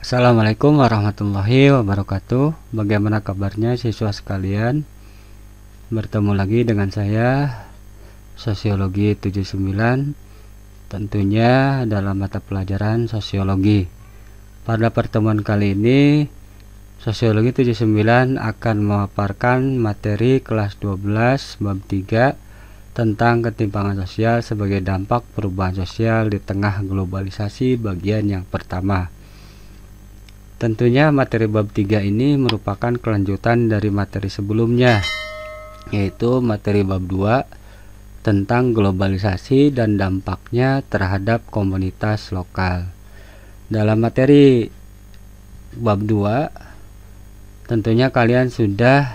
Assalamualaikum warahmatullahi wabarakatuh. Bagaimana kabarnya siswa sekalian? Bertemu lagi dengan saya, Sosiologi 79, tentunya dalam mata pelajaran Sosiologi. Pada pertemuan kali ini, Sosiologi 79 akan memaparkan materi kelas 12 bab 3 tentang ketimpangan sosial sebagai dampak perubahan sosial di tengah globalisasi bagian yang pertama. Tentunya materi bab 3 ini merupakan kelanjutan dari materi sebelumnya, yaitu materi bab 2 tentang globalisasi dan dampaknya terhadap komunitas lokal. Dalam materi bab 2, tentunya kalian sudah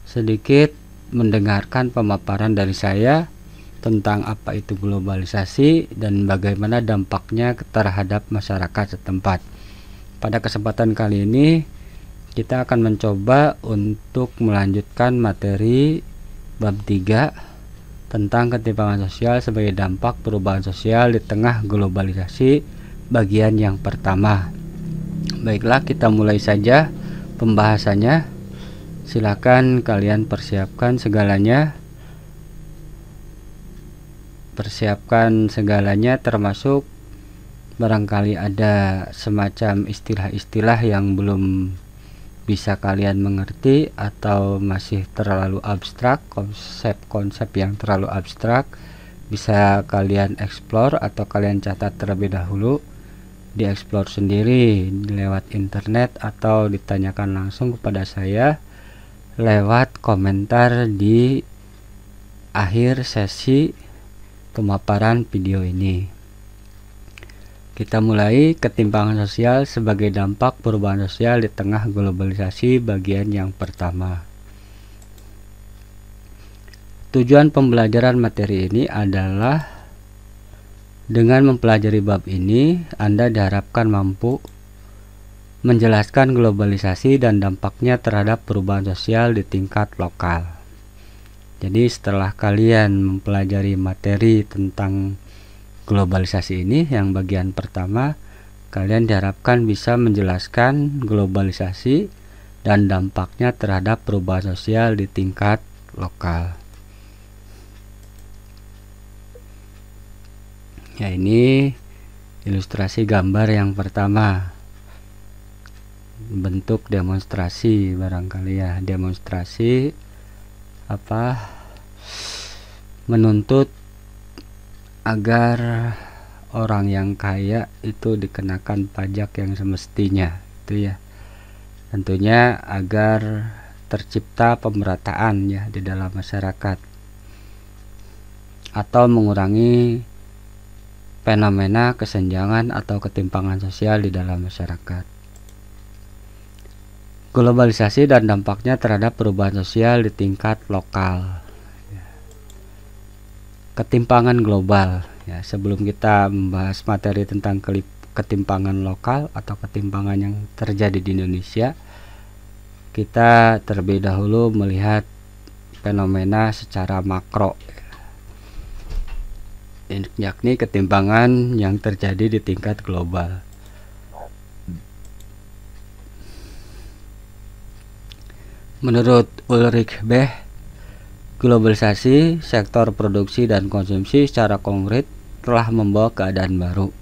sedikit mendengarkan pemaparan dari saya tentang apa itu globalisasi dan bagaimana dampaknya terhadap masyarakat setempat. Pada kesempatan kali ini kita akan mencoba untuk melanjutkan materi bab 3 tentang ketimpangan sosial sebagai dampak perubahan sosial di tengah globalisasi bagian yang pertama. Baiklah, kita mulai saja pembahasannya. Silakan kalian persiapkan segalanya termasuk barangkali ada semacam istilah-istilah yang belum bisa kalian mengerti atau masih terlalu abstrak, konsep-konsep yang terlalu abstrak bisa kalian explore atau kalian catat terlebih dahulu, dieksplor sendiri lewat internet atau ditanyakan langsung kepada saya lewat komentar di akhir sesi pemaparan video ini. Kita mulai ketimpangan sosial sebagai dampak perubahan sosial di tengah globalisasi bagian yang pertama. Tujuan pembelajaran materi ini adalah dengan mempelajari bab ini, Anda diharapkan mampu menjelaskan globalisasi dan dampaknya terhadap perubahan sosial di tingkat lokal. Jadi setelah kalian mempelajari materi tentang globalisasi ini yang bagian pertama, kalian diharapkan bisa menjelaskan globalisasi dan dampaknya terhadap perubahan sosial di tingkat lokal. Ya, ini ilustrasi gambar yang pertama, bentuk demonstrasi barangkali ya, demonstrasi menuntut agar orang yang kaya itu dikenakan pajak yang semestinya, itu ya. Tentunya agar tercipta pemerataan ya di dalam masyarakat atau mengurangi fenomena kesenjangan atau ketimpangan sosial di dalam masyarakat. Globalisasi dan dampaknya terhadap perubahan sosial di tingkat lokal. Ketimpangan global ya, sebelum kita membahas materi tentang ketimpangan lokal atau ketimpangan yang terjadi di Indonesia, kita terlebih dahulu melihat fenomena secara makro, yakni ketimpangan yang terjadi di tingkat global. Menurut Ulrich Beck, globalisasi sektor produksi dan konsumsi secara konkret telah membawa keadaan baru,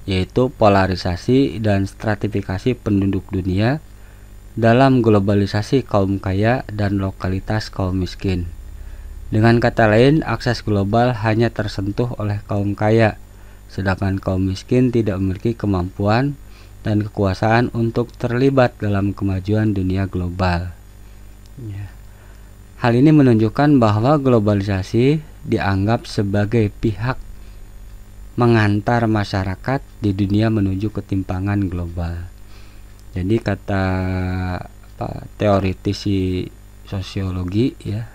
yaitu polarisasi dan stratifikasi penduduk dunia dalam globalisasi kaum kaya dan lokalitas kaum miskin. Dengan kata lain, akses global hanya tersentuh oleh kaum kaya, sedangkan kaum miskin tidak memiliki kemampuan dan kekuasaan untuk terlibat dalam kemajuan dunia global. Ya. Hal ini menunjukkan bahwa globalisasi dianggap sebagai pihak mengantar masyarakat di dunia menuju ketimpangan global. Jadi kata teoritisi sosiologi ya,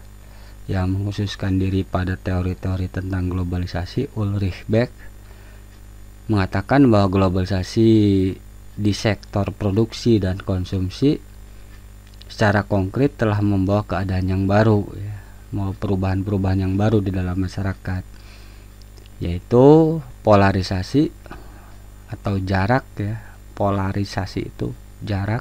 yang mengkhususkan diri pada teori-teori tentang globalisasi, Ulrich Beck mengatakan bahwa globalisasi di sektor produksi dan konsumsi secara konkret telah membawa keadaan yang baru ya, mau perubahan-perubahan yang baru di dalam masyarakat, yaitu polarisasi atau jarak ya, polarisasi itu jarak,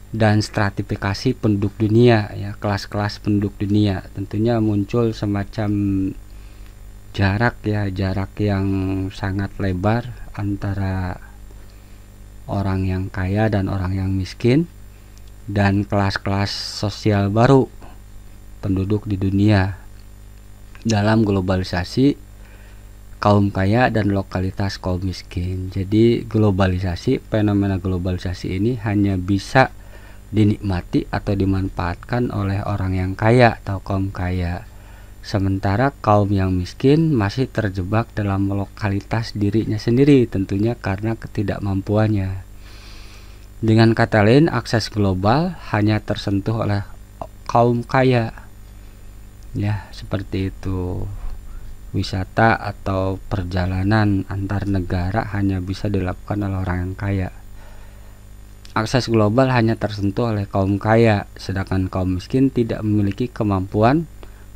dan stratifikasi penduduk dunia ya, kelas-kelas penduduk dunia. Tentunya muncul semacam jarak yang sangat lebar antara orang yang kaya dan orang yang miskin, dan kelas-kelas sosial baru penduduk di dunia. Dalam globalisasi, kaum kaya dan lokalitas kaum miskin. Jadi fenomena globalisasi ini hanya bisa dinikmati atau dimanfaatkan oleh orang yang kaya atau kaum kaya, sementara kaum yang miskin masih terjebak dalam lokalitas dirinya sendiri, tentunya karena ketidakmampuannya. Dengan kata lain, akses global hanya tersentuh oleh kaum kaya ya, seperti itu. Wisata atau perjalanan antar negara hanya bisa dilakukan oleh orang yang kaya. Akses global hanya tersentuh oleh kaum kaya, sedangkan kaum miskin tidak memiliki kemampuan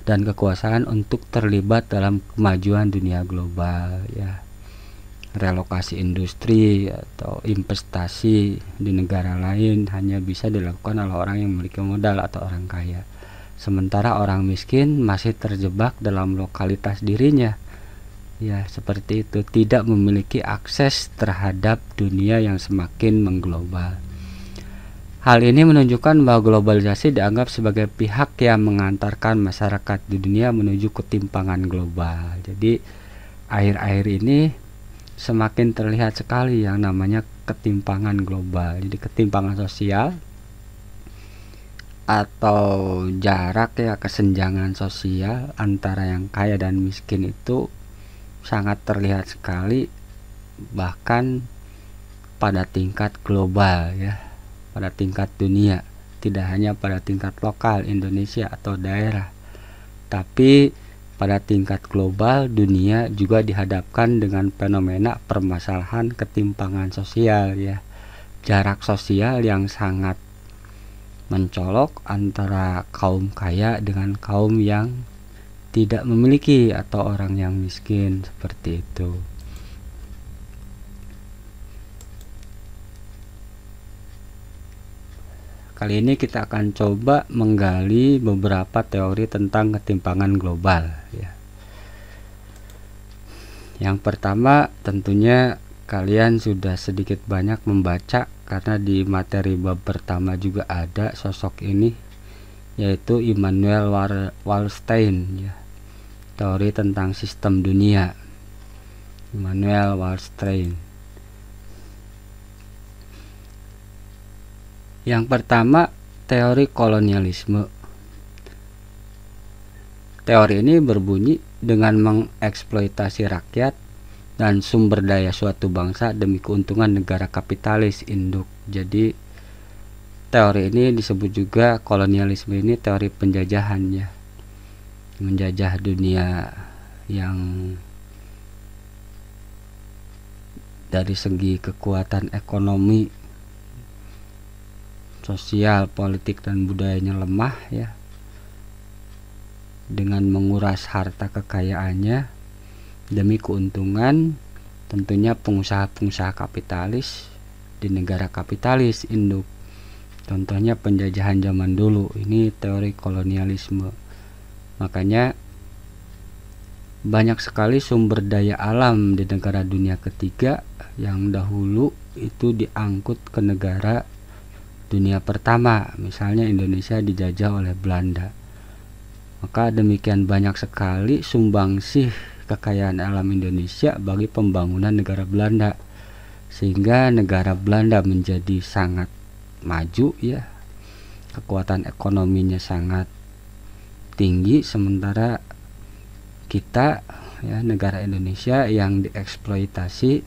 dan kekuasaan untuk terlibat dalam kemajuan dunia global ya. Relokasi industri atau investasi di negara lain hanya bisa dilakukan oleh orang yang memiliki modal atau orang kaya, sementara orang miskin masih terjebak dalam lokalitas dirinya ya, seperti itu, tidak memiliki akses terhadap dunia yang semakin mengglobal. Hal ini menunjukkan bahwa globalisasi dianggap sebagai pihak yang mengantarkan masyarakat di dunia menuju ketimpangan global. Jadi akhir-akhir ini semakin terlihat sekali yang namanya ketimpangan global. Jadi ketimpangan sosial atau jarak ya, kesenjangan sosial antara yang kaya dan miskin itu sangat terlihat sekali, bahkan pada tingkat global ya, pada tingkat dunia, tidak hanya pada tingkat lokal Indonesia atau daerah, tapi pada tingkat global dunia juga dihadapkan dengan fenomena permasalahan ketimpangan sosial ya, jarak sosial yang sangat mencolok antara kaum kaya dengan kaum yang tidak memiliki atau orang yang miskin, seperti itu. Kali ini kita akan coba menggali beberapa teori tentang ketimpangan global ya. Yang pertama, tentunya kalian sudah sedikit banyak membaca karena di materi bab pertama juga ada sosok ini, yaitu Immanuel Wallerstein ya. Teori tentang sistem dunia. Immanuel Wallerstein. Yang pertama, teori kolonialisme. Teori ini berbunyi dengan mengeksploitasi rakyat dan sumber daya suatu bangsa demi keuntungan negara kapitalis induk. Jadi teori ini disebut juga kolonialisme ini teori penjajahan ya, menjajah dunia yang dari segi kekuatan ekonomi, sosial, politik, dan budayanya lemah ya, dengan menguras harta kekayaannya demi keuntungan tentunya pengusaha-pengusaha kapitalis di negara kapitalis induk. Contohnya penjajahan zaman dulu, ini teori kolonialisme. Makanya banyak sekali sumber daya alam di negara dunia ketiga yang dahulu itu diangkut ke negara dunia pertama, misalnya Indonesia dijajah oleh Belanda. Maka demikian banyak sekali sumbangsih kekayaan alam Indonesia bagi pembangunan negara Belanda, sehingga negara Belanda menjadi sangat maju ya, kekuatan ekonominya sangat tinggi, sementara kita ya, negara Indonesia yang dieksploitasi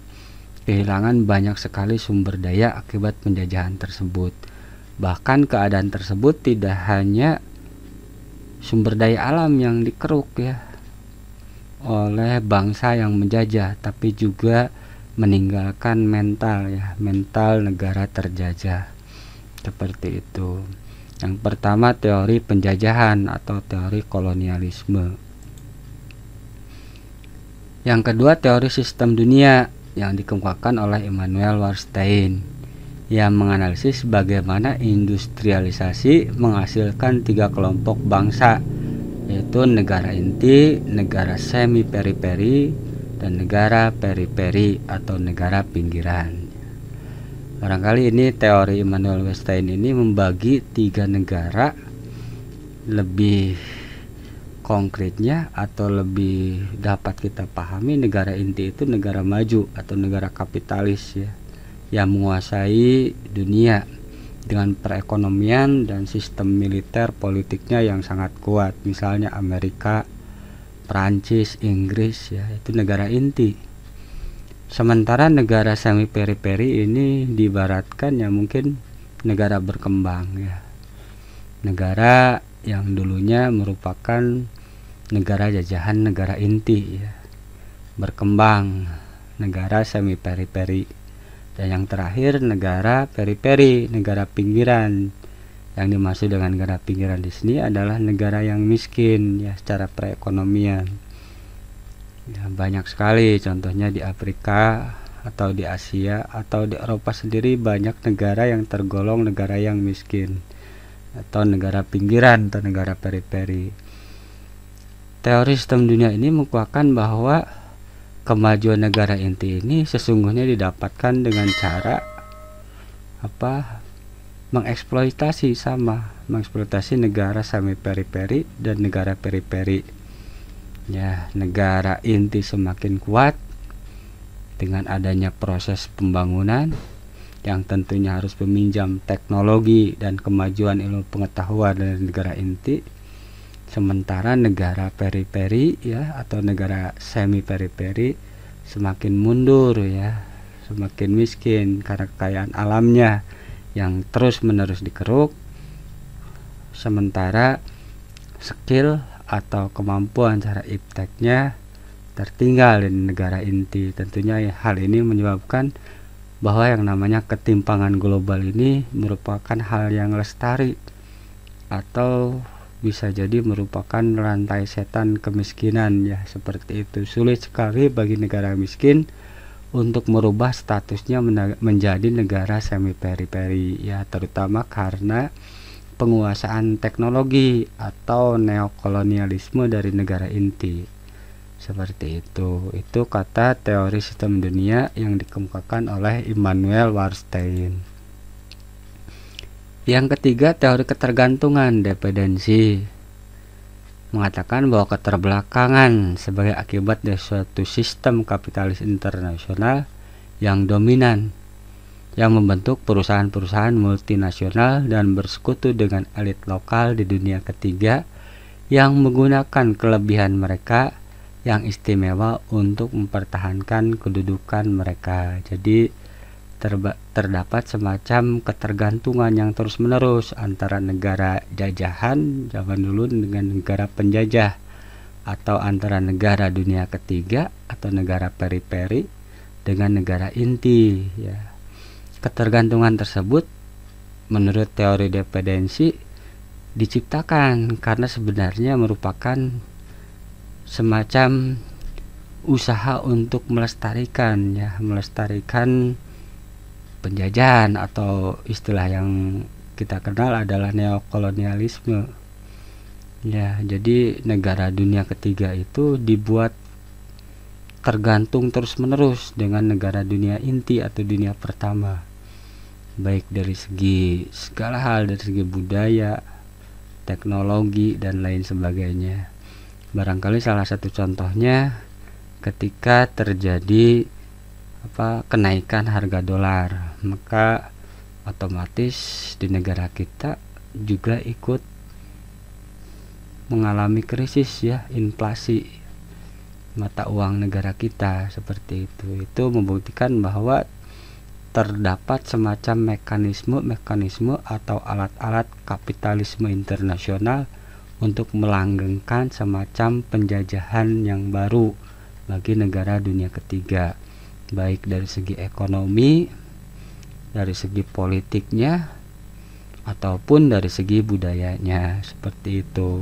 kehilangan banyak sekali sumber daya akibat penjajahan tersebut. Bahkan keadaan tersebut tidak hanya sumber daya alam yang dikeruk ya oleh bangsa yang menjajah, tapi juga meninggalkan mental ya, mental negara terjajah, seperti itu. Yang pertama, teori penjajahan atau teori kolonialisme. Yang kedua, teori sistem dunia. yang dikemukakan oleh Immanuel Wallerstein yang menganalisis bagaimana industrialisasi menghasilkan 3 kelompok bangsa, yaitu negara inti, negara semi periferi, dan negara periferi atau negara pinggiran. Barangkali ini teori Immanuel Wallerstein ini membagi 3 negara. Lebih konkretnya atau lebih dapat kita pahami, negara inti itu negara maju atau negara kapitalis ya, yang menguasai dunia dengan perekonomian dan sistem militer politiknya yang sangat kuat, misalnya Amerika, Prancis, Inggris ya, itu negara inti. Sementara negara semi periferi ini diibaratkan ya mungkin negara berkembang ya, negara yang dulunya merupakan negara jajahan negara inti ya, berkembang, negara semi periferi. Dan yang terakhir negara periferi, negara pinggiran. Yang dimaksud dengan negara pinggiran di sini adalah negara yang miskin ya secara perekonomian. Ya, banyak sekali contohnya di Afrika atau di Asia atau di Eropa sendiri, banyak negara yang tergolong negara yang miskin atau negara pinggiran atau negara periferi. Teori sistem dunia ini menguatkan bahwa kemajuan negara inti ini sesungguhnya didapatkan dengan cara mengeksploitasi negara semi periferi dan negara periferi. Ya, negara inti semakin kuat dengan adanya proses pembangunan yang tentunya harus meminjam teknologi dan kemajuan ilmu pengetahuan dari negara inti. Sementara negara periferi ya atau negara semi periferi semakin mundur ya, semakin miskin karena kekayaan alamnya yang terus-menerus dikeruk. Sementara skill atau kemampuan cara ipteknya tertinggal di negara inti. Tentunya ya, hal ini menyebabkan bahwa yang namanya ketimpangan global ini merupakan hal yang lestari atau bisa jadi merupakan rantai setan kemiskinan ya, seperti itu. Sulit sekali bagi negara miskin untuk merubah statusnya menjadi negara semi periferi ya, terutama karena penguasaan teknologi atau neokolonialisme dari negara inti. Seperti itu kata teori sistem dunia yang dikemukakan oleh Immanuel Wallerstein. Yang ketiga, teori ketergantungan dependensi mengatakan bahwa keterbelakangan sebagai akibat dari suatu sistem kapitalis internasional yang dominan, yang membentuk perusahaan-perusahaan multinasional dan bersekutu dengan elit lokal di dunia ketiga yang menggunakan kelebihan mereka yang istimewa untuk mempertahankan kedudukan mereka. Jadi terdapat semacam ketergantungan yang terus-menerus antara negara jajahan zaman dulu dengan negara penjajah, atau antara negara dunia ketiga atau negara periferi dengan negara inti ya. Ketergantungan tersebut menurut teori dependensi diciptakan karena sebenarnya merupakan semacam usaha untuk melestarikan penjajahan, atau istilah yang kita kenal adalah neokolonialisme ya. Jadi negara dunia ketiga itu dibuat tergantung terus-menerus dengan negara dunia inti atau dunia pertama, baik dari segi segala hal, dari segi budaya, teknologi, dan lain sebagainya. Barangkali salah satu contohnya ketika terjadi kenaikan harga dolar, maka otomatis di negara kita juga ikut mengalami krisis ya, inflasi mata uang negara kita. Seperti itu membuktikan bahwa terdapat semacam mekanisme atau alat-alat kapitalisme internasional untuk melanggengkan semacam penjajahan yang baru bagi negara dunia ketiga, baik dari segi ekonomi, dari segi politiknya, ataupun dari segi budayanya. Seperti itu.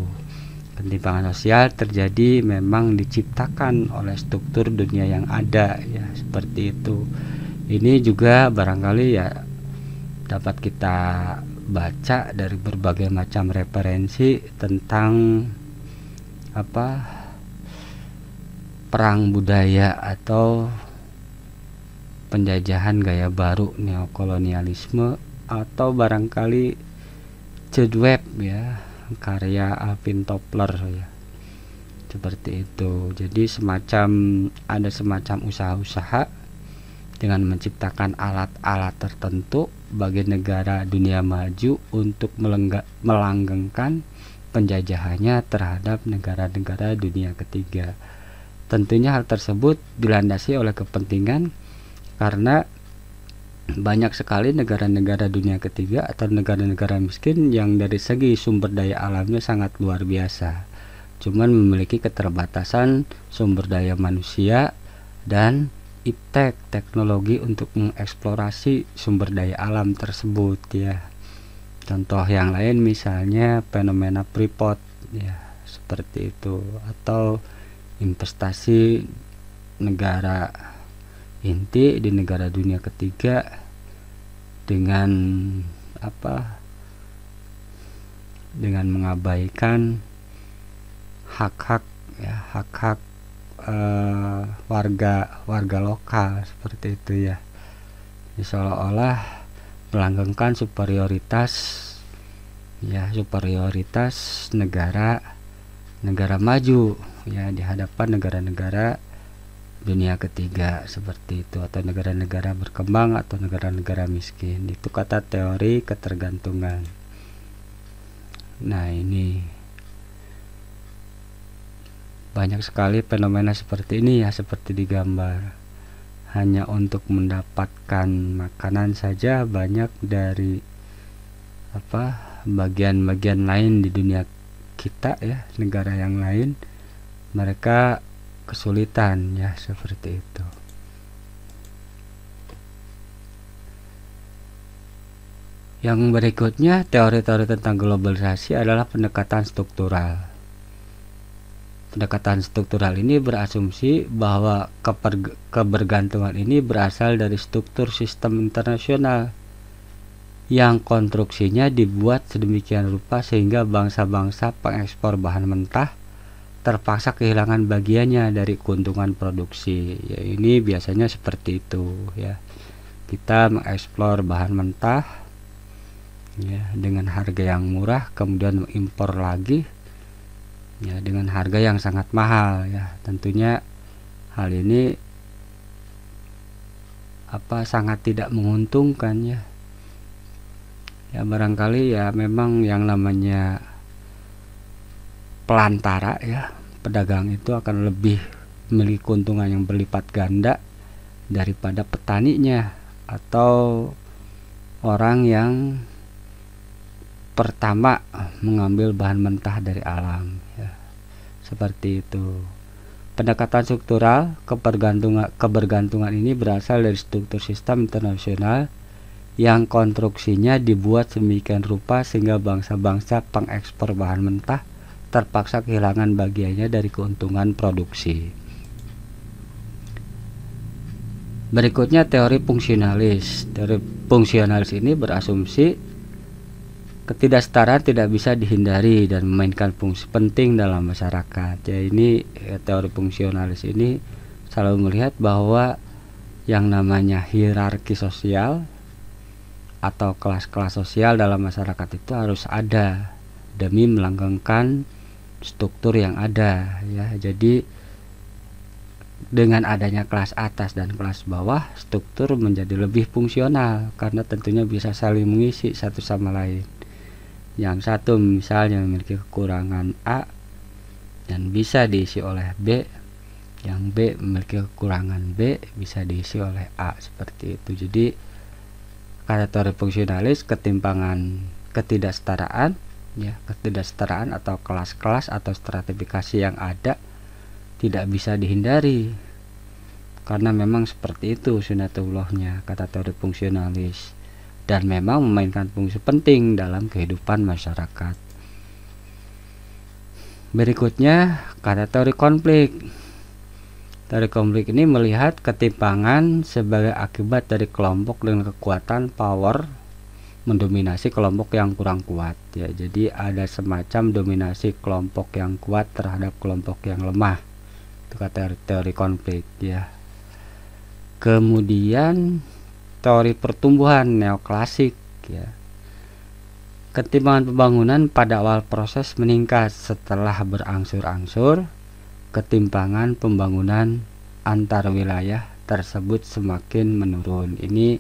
Ketimpangan sosial terjadi memang diciptakan oleh struktur dunia yang ada, ya seperti itu. Ini juga barangkali ya dapat kita baca dari berbagai macam referensi tentang perang budaya atau penjajahan gaya baru, neokolonialisme, atau barangkali Jade Web, ya, karya Alvin Toffler, ya, seperti itu. Jadi ada semacam usaha-usaha dengan menciptakan alat-alat tertentu bagi negara dunia maju untuk melanggengkan penjajahannya terhadap negara-negara dunia ketiga. Tentunya hal tersebut dilandasi oleh kepentingan, karena banyak sekali negara-negara dunia ketiga atau negara-negara miskin yang dari segi sumber daya alamnya sangat luar biasa, cuman memiliki keterbatasan sumber daya manusia dan iptek teknologi untuk mengeksplorasi sumber daya alam tersebut, ya. Contoh yang lain misalnya fenomena Freeport, ya, seperti itu, atau investasi negara inti di negara dunia ketiga dengan dengan mengabaikan hak-hak warga lokal, seperti itu, ya. Seolah-olah melanggengkan superioritas negara maju, ya, di hadapan negara-negara dunia ketiga, seperti itu, atau negara-negara berkembang atau negara-negara miskin. Itu kata teori ketergantungan. Nah, ini banyak sekali fenomena seperti ini, ya, seperti digambar. Hanya untuk mendapatkan makanan saja banyak dari bagian-bagian lain di dunia kita, ya, negara yang lain, mereka kesulitan, ya, seperti itu. Yang berikutnya, teori-teori tentang globalisasi adalah pendekatan struktural. Pendekatan struktural ini berasumsi bahwa kebergantungan ini berasal dari struktur sistem internasional yang konstruksinya dibuat sedemikian rupa sehingga bangsa-bangsa pengekspor bahan mentah terpaksa kehilangan bagiannya dari keuntungan produksi. Ya, ini biasanya seperti itu, ya. Kita mengeksplor bahan mentah, ya, dengan harga yang murah, kemudian mengimpor lagi, ya, dengan harga yang sangat mahal, ya. Tentunya hal ini sangat tidak menguntungkan, ya. Ya, barangkali ya memang yang namanya pelantara, ya, pedagang itu akan lebih memiliki keuntungan yang berlipat ganda daripada petaninya atau orang yang pertama mengambil bahan mentah dari alam, ya, seperti itu. Pendekatan struktural kebergantungan ini berasal dari struktur sistem internasional yang konstruksinya dibuat sedemikian rupa sehingga bangsa-bangsa pengekspor bahan mentah terpaksa kehilangan bagiannya dari keuntungan produksi. Berikutnya teori fungsionalis. Teori fungsionalis ini berasumsi ketidaksetaraan tidak bisa dihindari dan memainkan fungsi penting dalam masyarakat. Ya, ini teori fungsionalis ini selalu melihat bahwa yang namanya hierarki sosial atau kelas-kelas sosial dalam masyarakat itu harus ada demi melanggengkan struktur yang ada, ya. Jadi dengan adanya kelas atas dan kelas bawah, struktur menjadi lebih fungsional karena tentunya bisa saling mengisi satu sama lain. Yang satu misalnya memiliki kekurangan A dan bisa diisi oleh B, yang B memiliki kekurangan B bisa diisi oleh A, seperti itu. Jadi kata teori fungsionalis, ketidaksetaraan, ya, ketidaksetaraan atau kelas-kelas atau stratifikasi yang ada tidak bisa dihindari karena memang seperti itu sunatullahnya, kata teori fungsionalis, dan memang memainkan fungsi penting dalam kehidupan masyarakat. Berikutnya kata teori konflik. Teori konflik ini melihat ketimpangan sebagai akibat dari kelompok dengan kekuatan power mendominasi kelompok yang kurang kuat ya. Jadi ada semacam dominasi kelompok yang kuat terhadap kelompok yang lemah. Itu kata teori konflik ya. Kemudian teori pertumbuhan neoklasik ya. Ketimpangan pembangunan pada awal proses meningkat, setelah berangsur-angsur ketimpangan pembangunan antar wilayah tersebut semakin menurun. Ini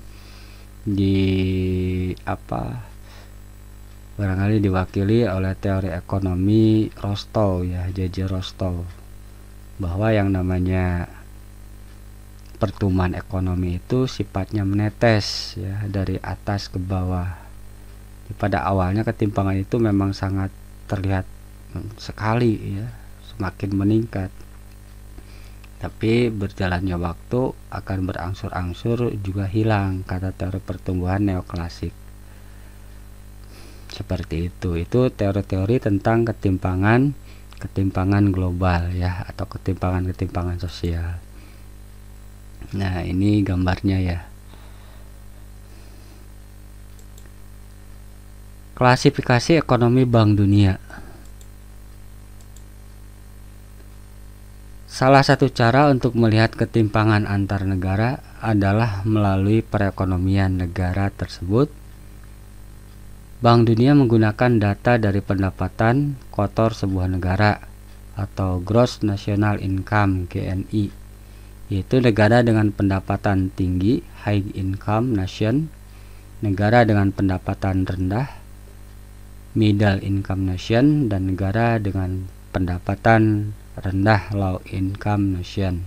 barangkali diwakili oleh teori ekonomi Rostow ya, J.J. Rostow, bahwa yang namanya pertumbuhan ekonomi itu sifatnya menetes ya, dari atas ke bawah. Pada awalnya ketimpangan itu memang sangat terlihat sekali ya, semakin meningkat, tapi berjalannya waktu akan berangsur-angsur juga hilang, kata teori pertumbuhan neoklasik. Seperti itu teori-teori tentang ketimpangan global ya, atau ketimpangan sosial. Nah, ini gambarnya ya. Klasifikasi ekonomi Bank Dunia. Salah satu cara untuk melihat ketimpangan antar negara adalah melalui perekonomian negara tersebut. Bank Dunia menggunakan data dari pendapatan kotor sebuah negara atau Gross National Income (GNI), yaitu negara dengan pendapatan tinggi (High Income Nation), negara dengan pendapatan rendah (Middle Income Nation), dan negara dengan pendapatan rendah (Low Income Nation).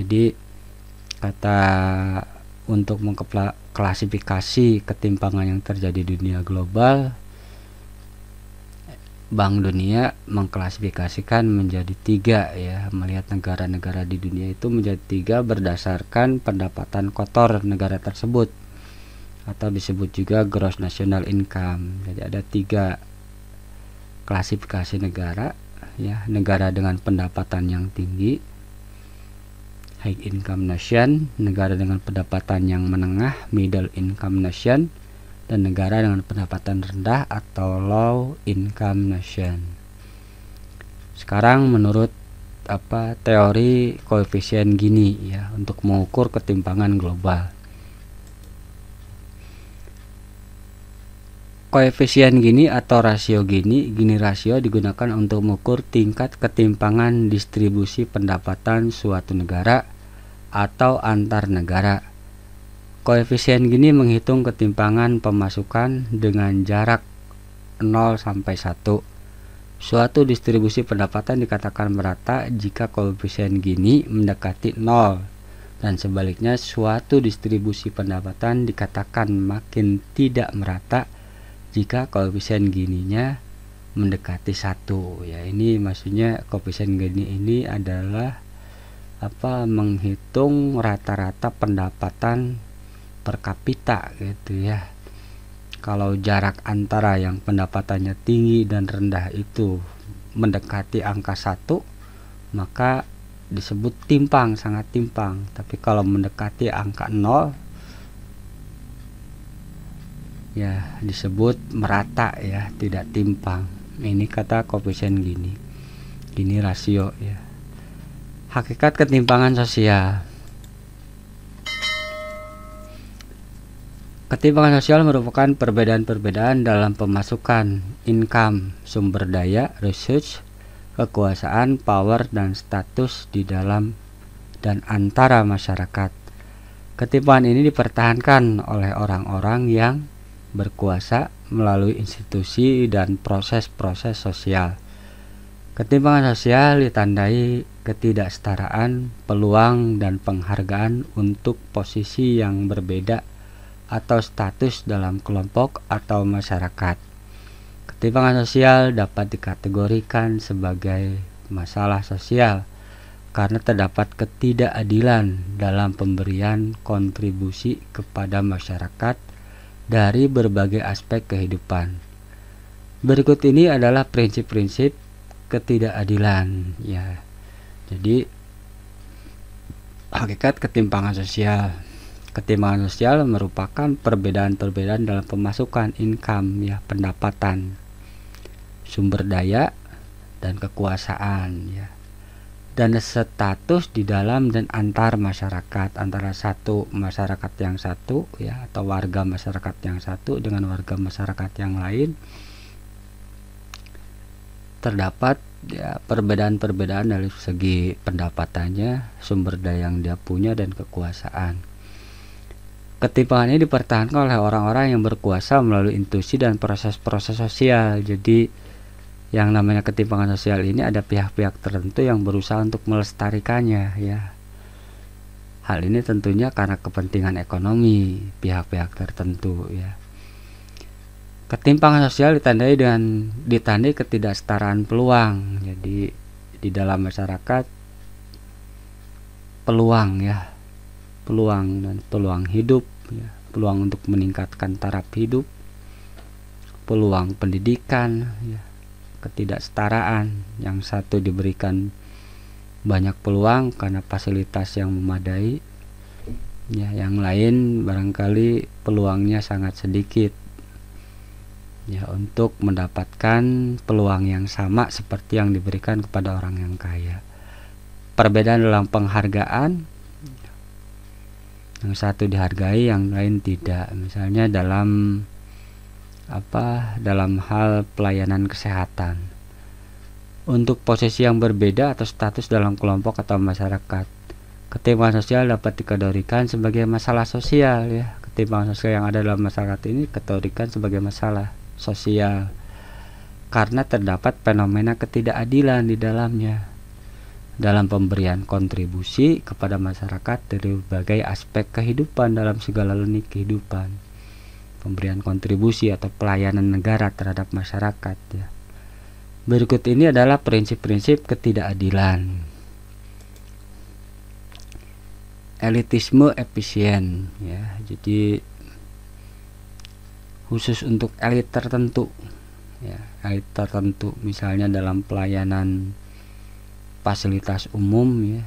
Jadi kata untuk mengklasifikasi ketimpangan yang terjadi di dunia global, Bank Dunia mengklasifikasikan menjadi 3 ya, melihat negara-negara di dunia itu menjadi 3 berdasarkan pendapatan kotor negara tersebut, atau disebut juga Gross National Income. Jadi ada 3 klasifikasi negara ya: negara dengan pendapatan yang tinggi (High Income Nation), negara dengan pendapatan yang menengah (Middle Income Nation), dan negara dengan pendapatan rendah atau Low Income Nation. Sekarang menurut teori koefisien Gini ya, untuk mengukur ketimpangan global. Koefisien Gini atau rasio Gini rasio digunakan untuk mengukur tingkat ketimpangan distribusi pendapatan suatu negara atau antar negara. Koefisien Gini menghitung ketimpangan pemasukan dengan jarak 0 sampai 1. Suatu distribusi pendapatan dikatakan merata jika koefisien Gini mendekati 0, dan sebaliknya suatu distribusi pendapatan dikatakan makin tidak merata jika koefisien Gininya mendekati 1 ya. Ini maksudnya koefisien Gini ini adalah menghitung rata-rata pendapatan per kapita gitu ya. Kalau jarak antara yang pendapatannya tinggi dan rendah itu mendekati angka 1, maka disebut timpang, sangat timpang. Tapi kalau mendekati angka 0 ya disebut merata ya, tidak timpang. Ini kata koefisien Gini rasio ya. Hakikat ketimpangan sosial. Ketimpangan sosial merupakan perbedaan-perbedaan dalam pemasukan, income, sumber daya, research, kekuasaan, power, dan status di dalam dan antara masyarakat. Ketimpangan ini dipertahankan oleh orang-orang yang berkuasa melalui institusi dan proses-proses sosial. Ketimpangan sosial ditandai ketidaksetaraan, peluang, dan penghargaan untuk posisi yang berbeda atau status dalam kelompok atau masyarakat. Ketimpangan sosial dapat dikategorikan sebagai masalah sosial karena terdapat ketidakadilan dalam pemberian kontribusi kepada masyarakat dari berbagai aspek kehidupan. Berikut ini adalah prinsip-prinsip ketidakadilan ya. Jadi hakikat ketimpangan sosial. Ketimpangan sosial merupakan perbedaan-perbedaan dalam pemasukan, income ya, pendapatan, sumber daya dan kekuasaan ya. Dan status di dalam dan antar masyarakat, antara satu masyarakat yang satu ya, atau warga masyarakat yang satu dengan warga masyarakat yang lain. Terdapat ya perbedaan-perbedaan dari segi pendapatannya, sumber daya yang dia punya dan kekuasaan. Ketimpangan ini dipertahankan oleh orang-orang yang berkuasa melalui intuisi dan proses-proses sosial. Jadi yang namanya ketimpangan sosial ini ada pihak-pihak tertentu yang berusaha untuk melestarikannya ya. Hal ini tentunya karena kepentingan ekonomi pihak-pihak tertentu ya. Ketimpangan sosial ditandai ketidaksetaraan peluang. Jadi di dalam masyarakat peluang ya, peluang hidup ya, peluang untuk meningkatkan taraf hidup, peluang pendidikan ya, ketidaksetaraan. Yang satu diberikan banyak peluang karena fasilitas yang memadai ya, yang lain barangkali peluangnya sangat sedikit ya untuk mendapatkan peluang yang sama seperti yang diberikan kepada orang yang kaya. Perbedaan dalam penghargaan, yang satu dihargai yang lain tidak. Misalnya dalam hal pelayanan kesehatan, untuk posisi yang berbeda atau status dalam kelompok atau masyarakat, ketimpangan sosial dapat dikategorikan sebagai masalah sosial ya. Ketimpangan sosial yang ada dalam masyarakat ini dikategorikan sebagai masalah sosial karena terdapat fenomena ketidakadilan di dalamnya dalam pemberian kontribusi kepada masyarakat dari berbagai aspek kehidupan dalam segala lini kehidupan. Pemberian kontribusi atau pelayanan negara terhadap masyarakat ya. Berikut ini adalah prinsip-prinsip ketidakadilan. Elitisme efisien ya. Jadi khusus untuk elit tertentu ya, elit tertentu misalnya dalam pelayanan fasilitas umum ya.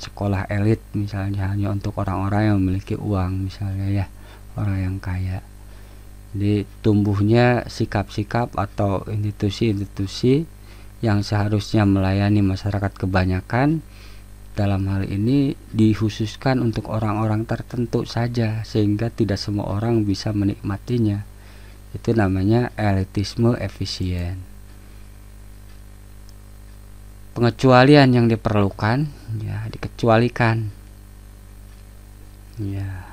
Sekolah elit misalnya hanya untuk orang-orang yang memiliki uang misalnya ya, orang yang kaya. Jadi tumbuhnya sikap-sikap atau institusi-institusi yang seharusnya melayani masyarakat kebanyakan, dalam hal ini dikhususkan untuk orang-orang tertentu saja sehingga tidak semua orang bisa menikmatinya. Itu namanya elitisme efisien. Pengecualian yang diperlukan ya, dikecualikan ya.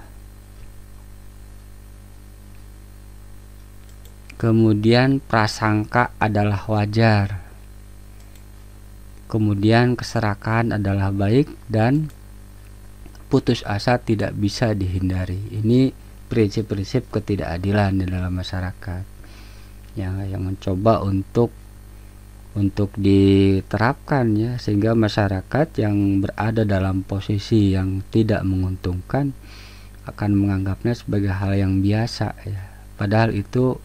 Kemudian prasangka adalah wajar. Kemudian keserakahan adalah baik dan putus asa tidak bisa dihindari. Ini prinsip-prinsip ketidakadilan di dalam masyarakat yang mencoba untuk diterapkan ya, sehingga masyarakat yang berada dalam posisi yang tidak menguntungkan akan menganggapnya sebagai hal yang biasa ya. Padahal itu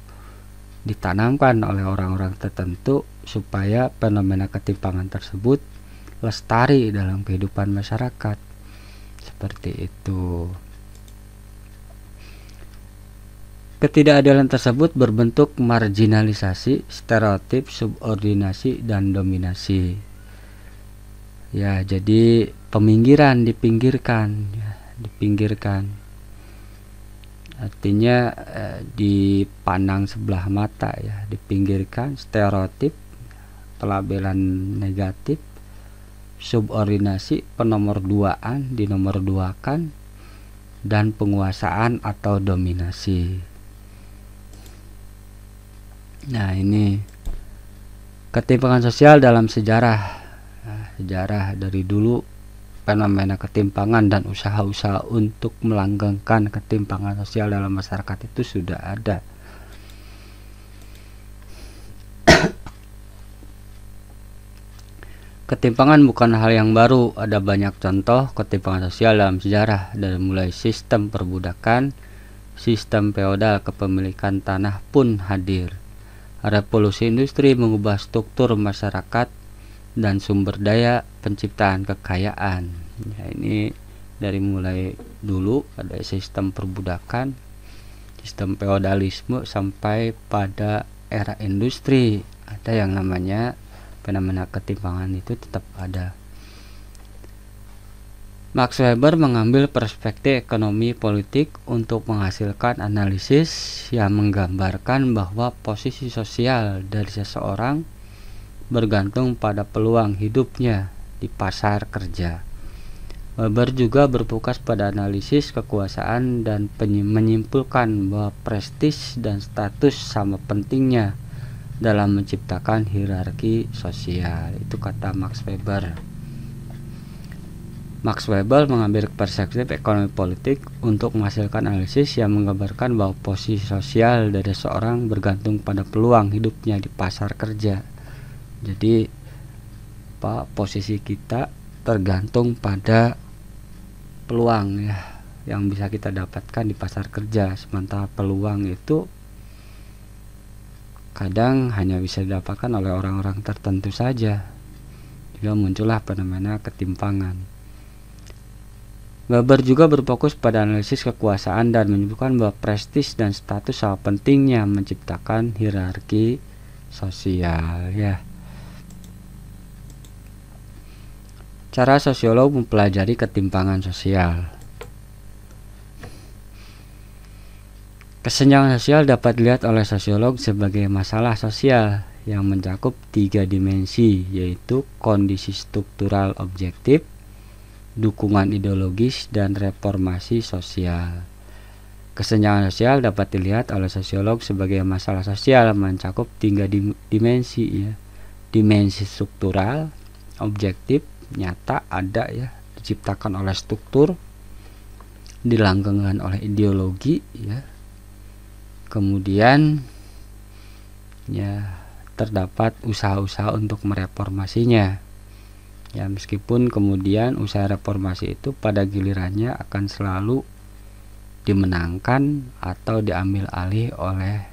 ditanamkan oleh orang-orang tertentu supaya fenomena ketimpangan tersebut lestari dalam kehidupan masyarakat. Seperti itu. Ketidakadilan tersebut berbentuk marginalisasi, stereotip, subordinasi, dan dominasi. Ya, jadi peminggiran, dipinggirkan, ya, dipinggirkan. Artinya dipandang sebelah mata ya, dipinggirkan, stereotip, pelabelan negatif, subordinasi, penomorduaan, dinomorduakan, dan penguasaan atau dominasi. Nah, ini ketimpangan sosial dalam sejarah. Nah, sejarah dari dulu fenomena ketimpangan dan usaha-usaha untuk melanggengkan ketimpangan sosial dalam masyarakat itu sudah ada. Ketimpangan bukan hal yang baru, ada banyak contoh ketimpangan sosial dalam sejarah, dari mulai sistem perbudakan, sistem feodal, kepemilikan tanah pun hadir. Revolusi industri mengubah struktur masyarakat dan sumber daya penciptaan kekayaan. Ya, ini dari mulai dulu ada sistem perbudakan, sistem feodalisme sampai pada era industri. Ada yang namanya fenomena ketimpangan itu tetap ada. Max Weber mengambil perspektif ekonomi politik untuk menghasilkan analisis yang menggambarkan bahwa posisi sosial dari seseorang bergantung pada peluang hidupnya di pasar kerja. Weber juga berfokus pada analisis kekuasaan dan menyimpulkan bahwa prestis dan status sama pentingnya dalam menciptakan hierarki sosial. Itu kata Max Weber. Max Weber mengambil perspektif ekonomi politik untuk menghasilkan analisis yang menggambarkan bahwa posisi sosial dari seorang bergantung pada peluang hidupnya di pasar kerja. Jadi posisi kita tergantung pada peluang ya yang bisa kita dapatkan di pasar kerja, sementara peluang itu kadang hanya bisa didapatkan oleh orang-orang tertentu saja. Juga muncullah fenomena ketimpangan. Weber juga berfokus pada analisis kekuasaan dan menyebutkan bahwa prestis dan status sangat pentingnya menciptakan hierarki sosial ya. Cara sosiolog mempelajari ketimpangan sosial. Kesenjangan sosial dapat dilihat oleh sosiolog sebagai masalah sosial yang mencakup 3 dimensi, yaitu kondisi struktural objektif, dukungan ideologis, dan reformasi sosial. Kesenjangan sosial dapat dilihat oleh sosiolog sebagai masalah sosial mencakup 3 dimensi ya. Dimensi struktural, objektif, nyata, ada ya, diciptakan oleh struktur, dilanggengkan oleh ideologi ya. Kemudian ya terdapat usaha-usaha untuk mereformasinya. Ya, meskipun kemudian usaha reformasi itu pada gilirannya akan selalu dimenangkan atau diambil alih oleh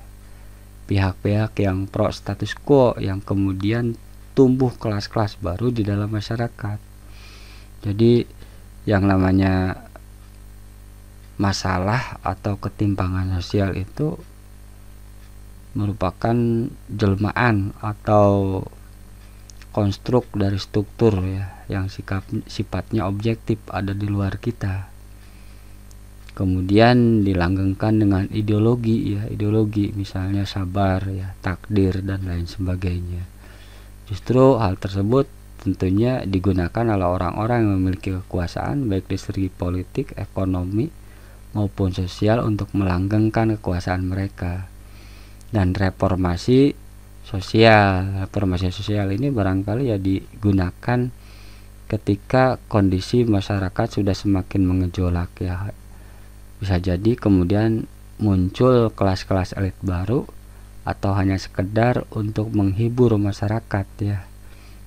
pihak-pihak yang pro status quo, yang kemudian tumbuh kelas-kelas baru di dalam masyarakat. Jadi yang namanya masalah atau ketimpangan sosial itu merupakan jelmaan atau konstruk dari struktur ya yang sifatnya objektif, ada di luar kita. Kemudian dilanggengkan dengan ideologi ya, ideologi misalnya sabar ya, takdir dan lain sebagainya. Justru hal tersebut tentunya digunakan oleh orang-orang yang memiliki kekuasaan baik di segi politik, ekonomi maupun sosial untuk melanggengkan kekuasaan mereka. Dan reformasi sosial ini barangkali ya digunakan ketika kondisi masyarakat sudah semakin mengejolak ya. Bisa jadi kemudian muncul kelas-kelas elit baru atau hanya sekedar untuk menghibur masyarakat ya.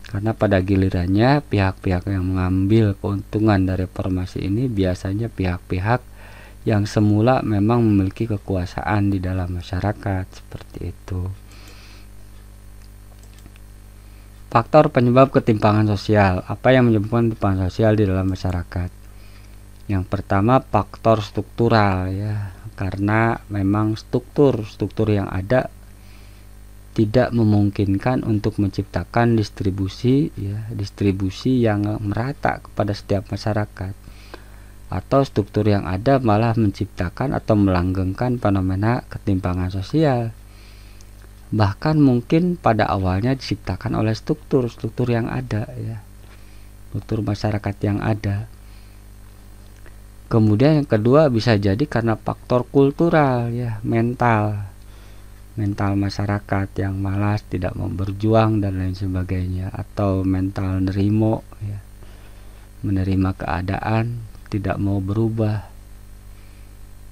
Karena pada gilirannya pihak-pihak yang mengambil keuntungan dari reformasi ini biasanya pihak-pihak yang semula memang memiliki kekuasaan di dalam masyarakat, seperti itu. Faktor penyebab ketimpangan sosial. Apa yang menyebabkan ketimpangan sosial di dalam masyarakat? Yang pertama faktor struktural ya, karena memang struktur yang ada tidak memungkinkan untuk menciptakan distribusi yang merata kepada setiap masyarakat, atau struktur yang ada malah menciptakan atau melanggengkan fenomena ketimpangan sosial. Bahkan mungkin pada awalnya diciptakan oleh struktur yang ada ya, struktur masyarakat yang ada. Kemudian yang kedua bisa jadi karena faktor kultural ya, mental masyarakat yang malas, tidak mau berjuang dan lain sebagainya, atau mental menerima keadaan, tidak mau berubah.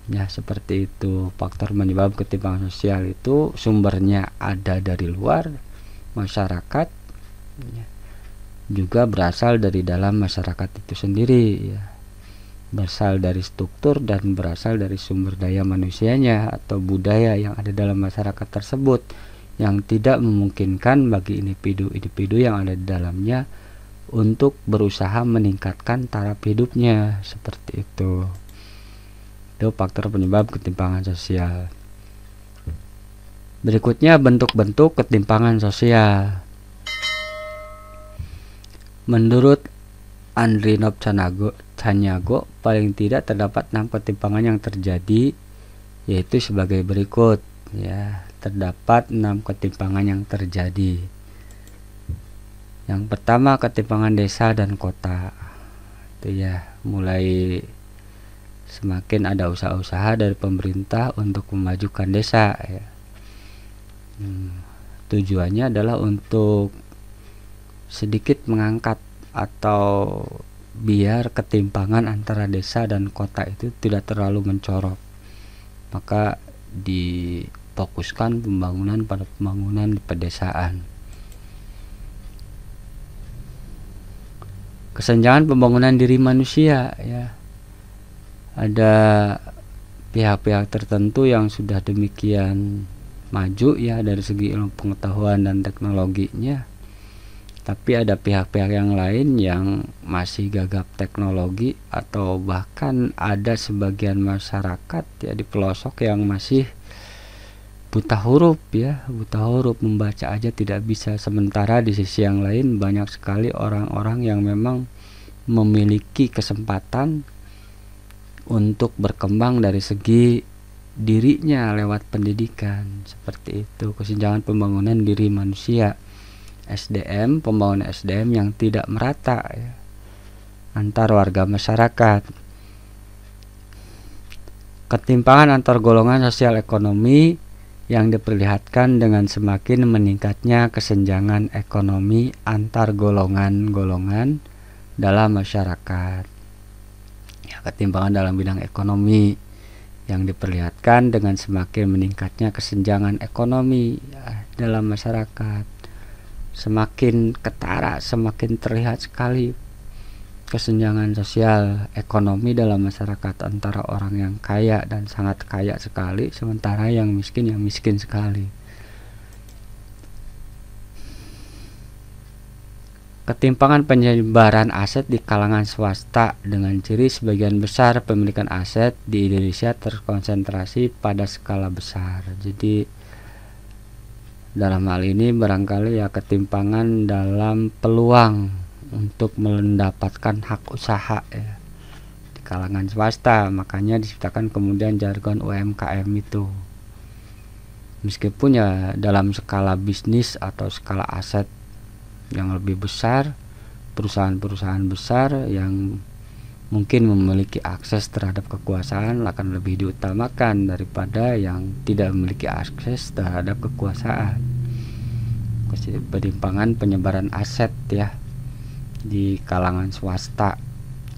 Ya, seperti itu. Faktor penyebab ketimpangan sosial itu sumbernya ada dari luar masyarakat ya, juga berasal dari dalam masyarakat itu sendiri ya. Berasal dari struktur dan berasal dari sumber daya manusianya atau budaya yang ada dalam masyarakat tersebut yang tidak memungkinkan bagi individu-individu yang ada di dalamnya untuk berusaha meningkatkan taraf hidupnya. Seperti itu faktor penyebab ketimpangan sosial. Berikutnya bentuk-bentuk ketimpangan sosial. Menurut Andrinov Canyago, paling tidak terdapat 6 ketimpangan yang terjadi, yaitu sebagai berikut ya. Terdapat 6 ketimpangan yang terjadi. Yang pertama, ketimpangan desa dan kota. Itu ya, mulai semakin ada usaha-usaha dari pemerintah untuk memajukan desa ya. Tujuannya adalah untuk sedikit mengangkat atau biar ketimpangan antara desa dan kota itu tidak terlalu mencorok, maka difokuskan pembangunan pada pembangunan di pedesaan. Kesenjangan pembangunan diri manusia ya. Ada pihak-pihak tertentu yang sudah demikian maju ya dari segi ilmu pengetahuan dan teknologinya, tapi ada pihak-pihak yang lain yang masih gagap teknologi, atau bahkan ada sebagian masyarakat ya di pelosok yang masih buta huruf ya, buta huruf, membaca aja tidak bisa. Sementara di sisi yang lain banyak sekali orang-orang yang memang memiliki kesempatan untuk berkembang dari segi dirinya lewat pendidikan. Seperti itu. Kesenjangan pembangunan diri manusia, SDM, pembangunan SDM yang tidak merata ya, antar warga masyarakat. Ketimpangan antar golongan sosial ekonomi yang diperlihatkan dengan semakin meningkatnya kesenjangan ekonomi antar golongan-golongan dalam masyarakat. Ketimpangan dalam bidang ekonomi yang diperlihatkan dengan semakin meningkatnya kesenjangan ekonomi dalam masyarakat. Semakin ketara, semakin terlihat sekali kesenjangan sosial ekonomi dalam masyarakat antara orang yang kaya dan sangat kaya sekali, sementara yang miskin sekali. Ketimpangan penyebaran aset di kalangan swasta dengan ciri sebagian besar pemilikan aset di Indonesia terkonsentrasi pada skala besar. Jadi dalam hal ini barangkali ya ketimpangan dalam peluang untuk mendapatkan hak usaha ya di kalangan swasta, makanya diciptakan kemudian jargon UMKM itu. Meskipun ya dalam skala bisnis atau skala aset yang lebih besar, perusahaan-perusahaan besar yang mungkin memiliki akses terhadap kekuasaan akan lebih diutamakan daripada yang tidak memiliki akses terhadap kekuasaan. Ketimpangan penyebaran aset ya di kalangan swasta,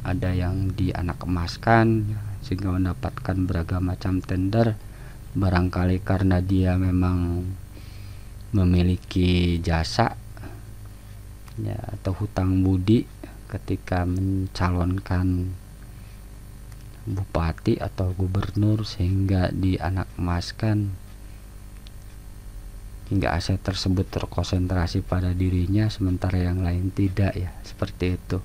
ada yang dianak emaskan sehingga mendapatkan beragam macam tender, barangkali karena dia memang memiliki jasa ya, atau hutang budi ketika mencalonkan bupati atau gubernur, sehingga dianak emaskan hingga aset tersebut terkonsentrasi pada dirinya sementara yang lain tidak ya, seperti itu.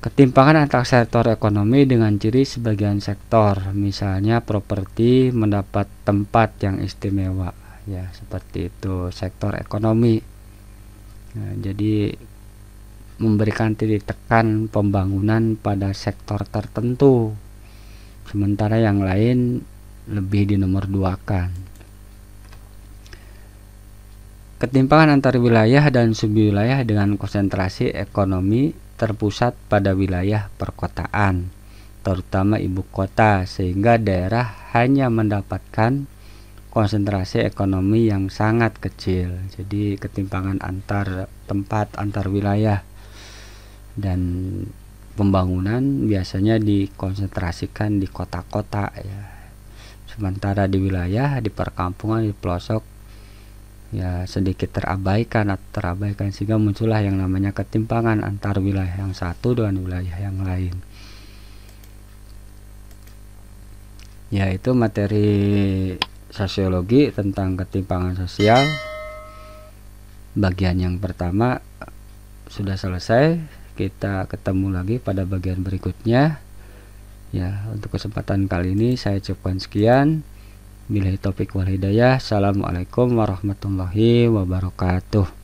Ketimpangan antar sektor ekonomi dengan ciri sebagian sektor, misalnya properti mendapat tempat yang istimewa ya, seperti itu sektor ekonomi. Nah, jadi memberikan titik tekan pembangunan pada sektor tertentu, sementara yang lain lebih dinomorduakan. Ketimpangan antar wilayah dan subwilayah dengan konsentrasi ekonomi terpusat pada wilayah perkotaan, terutama ibu kota, sehingga daerah hanya mendapatkan konsentrasi ekonomi yang sangat kecil. Jadi ketimpangan antar tempat, antar wilayah, dan pembangunan biasanya dikonsentrasikan di kota-kota ya. Sementara di wilayah, di perkampungan, di pelosok ya sedikit terabaikan sehingga muncullah yang namanya ketimpangan antar wilayah yang satu dengan wilayah yang lain. Ya, itu materi sosiologi tentang ketimpangan sosial bagian yang pertama sudah selesai. Kita ketemu lagi pada bagian berikutnya ya. Untuk kesempatan kali ini saya cukupkan sekian. Billahi taufik wal hidayah. Assalamualaikum warahmatullahi wabarakatuh.